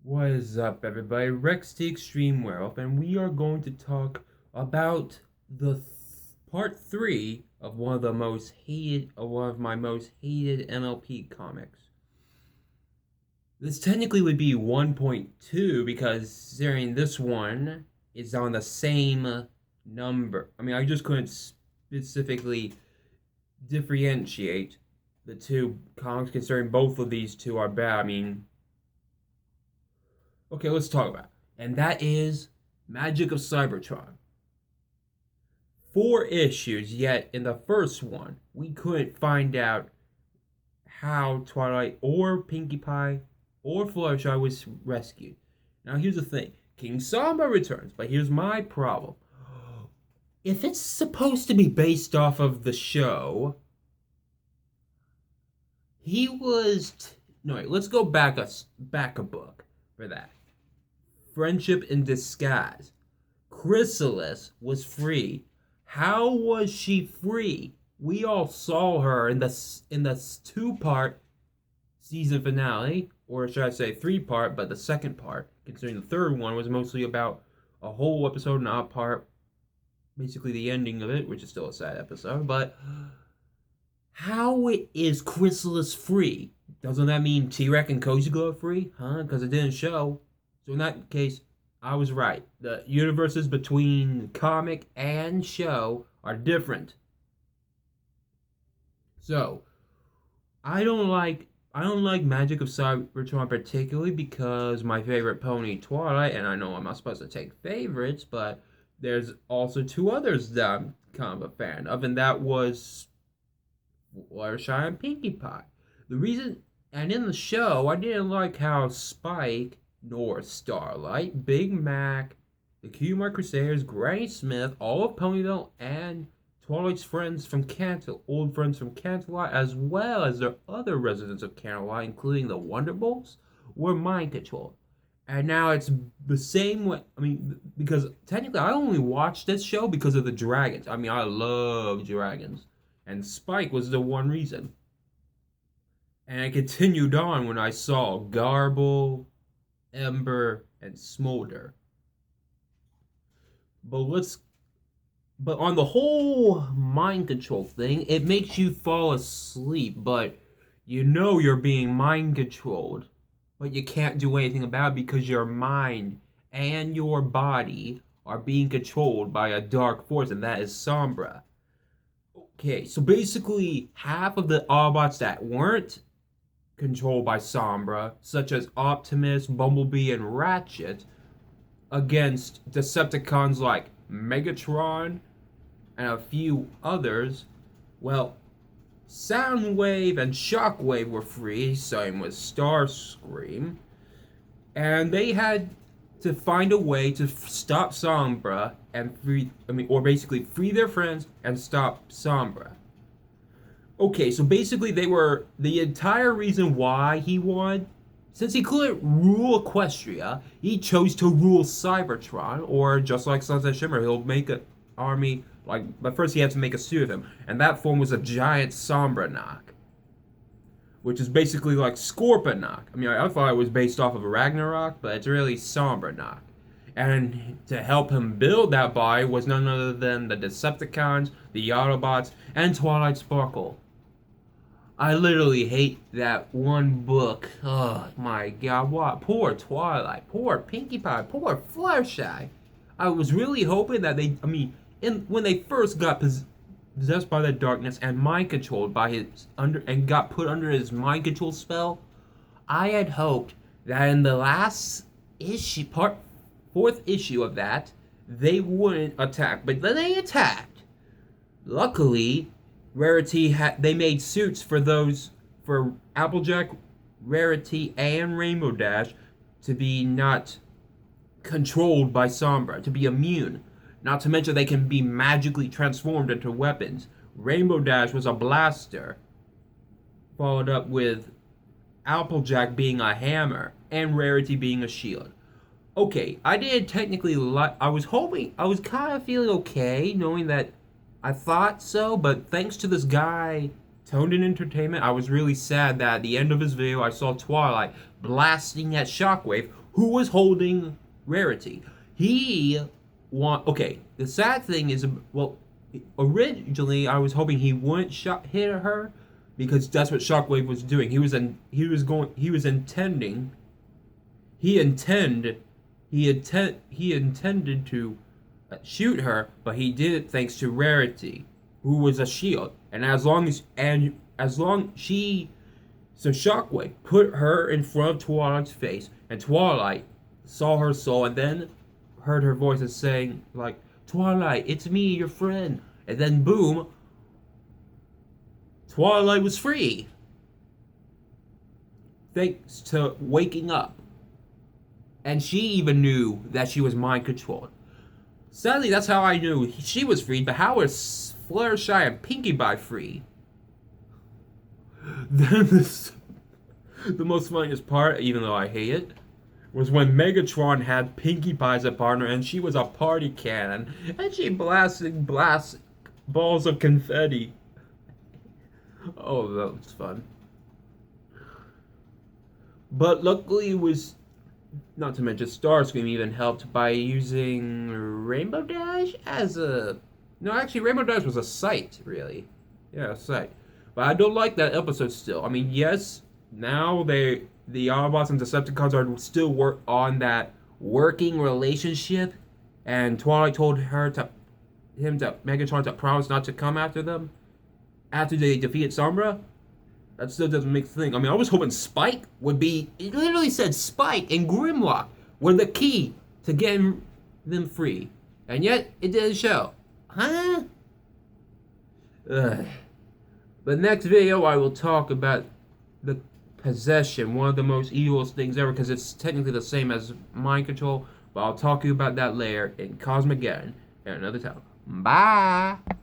What is up, everybody? Rex the Extreme Werewolf, and we are going to talk about part three of one of my most hated MLP comics. This technically would be 1.2 because considering this one is on the same number. I mean, I just couldn't specifically differentiate the two comics considering both of these two are bad. I mean, okay, let's talk about it. And that is Magic of Cybertron. Four issues, yet in the first one, we couldn't find out how Twilight or Pinkie Pie or Fluttershy was rescued. Now, here's the thing King Samba returns, but here's my problem. If it's supposed to be based off of the show, he was. No, wait, let's go back a book for that. Friendship in Disguise. Chrysalis was free. How was she free? We all saw her in the two-part season finale, or should I say three-part, but the second part, considering the third one was mostly about a whole episode, not part, basically the ending of it, which is still a sad episode. But how is Chrysalis free? Doesn't that mean T-Rex and Cozy Glow are free? Huh? Because it didn't show. So in that case, I was right. The universes between comic and show are different. So, I don't like Magic of Cybertron particularly because my favorite pony Twilight, and I know I'm not supposed to take favorites, but there's also two others that I'm kind of a fan of, and that was Fluttershy and Pinkie Pie. The reason, and in the show, I didn't like how Spike nor Starlight, Big Mac, the Cutie Crusaders, Granny Smith, all of Ponyville, and Twilight's friends from old friends from Canterlot, as well as their other residents of Canterlot, including the Wonderbolts, were mind controlled. And now it's the same way. I mean, because technically I only watched this show because of the dragons. I mean, I love dragons. And Spike was the one reason. And I continued on when I saw Garble, Ember, and Smolder. But but on the whole mind control thing, it makes you fall asleep, but you know you're being mind controlled, but you can't do anything about it because your mind and your body are being controlled by a dark force, and that is Sombra. Okay, so basically half of the Autobots that weren't controlled by Sombra, such as Optimus, Bumblebee, and Ratchet, against Decepticons like Megatron and a few others, well, Soundwave and Shockwave were free, same with Starscream, and they had to find a way to stop Sombra and or basically free their friends and stop Sombra. Okay, so basically they were the entire reason why he won. Since he couldn't rule Equestria, he chose to rule Cybertron, or just like Sunset Shimmer, he'll make an army, but first he had to make a suit of him, and that form was a giant Sombranok, which is basically like Scorponok. I mean, I thought it was based off of Ragnarok, but it's really Sombranok. And to help him build that body was none other than the Decepticons, the Autobots, and Twilight Sparkle. I literally hate that one book. Oh my god, what? Poor Twilight, poor Pinkie Pie, poor Fluttershy. I was really hoping that when they first got possessed by the darkness and mind controlled by and got put under his mind control spell, I had hoped that in the last fourth issue of that, they wouldn't attack, but then they attacked. Luckily, they made suits for Applejack, Rarity, and Rainbow Dash to be not controlled by Sombra, to be immune. Not to mention they can be magically transformed into weapons. Rainbow Dash was a blaster, followed up with Applejack being a hammer, and Rarity being a shield. Okay, I didn't technically like. I was kind of feeling okay, knowing that I thought so, but thanks to this guy, Toned in Entertainment, I was really sad that at the end of his video I saw Twilight blasting at Shockwave, who was holding Rarity. Okay, the sad thing is, well, originally I was hoping he wouldn't hit her because that's what Shockwave was doing. He intended to shoot her, but he did it thanks to Rarity, who was a shield. And so Shockwave put her in front of Twilight's face, and Twilight saw her soul, and then heard her voices saying like, "Twilight, it's me, your friend." And then boom, Twilight was free, thanks to waking up. And she even knew that she was mind controlled. Sadly, that's how I knew she was free, but how was Fluttershy and Pinkie Pie free? Then the most funniest part, even though I hate it, was when Megatron had Pinkie Pie as a partner and she was a party cannon and she blasted balls of confetti. Oh, that was fun. But luckily it was, not to mention Starscream even helped by using Rainbow Dash as a... No, actually Rainbow Dash was a sight, really. Yeah, a sight. But I don't like that episode still. I mean, yes, now the Autobots and Decepticons are still work on that working relationship, and Twilight told Megatron to promise not to come after them after they defeated Sombra. That still doesn't make sense. I mean, I was hoping Spike would be... It literally said Spike and Grimlock were the key to getting them free. And yet, it didn't show. Huh? Ugh. But next video, I will talk about the possession. One of the most evil things ever, because it's technically the same as mind control. But I'll talk to you about that later in Cosmic Ganon at another time. Bye!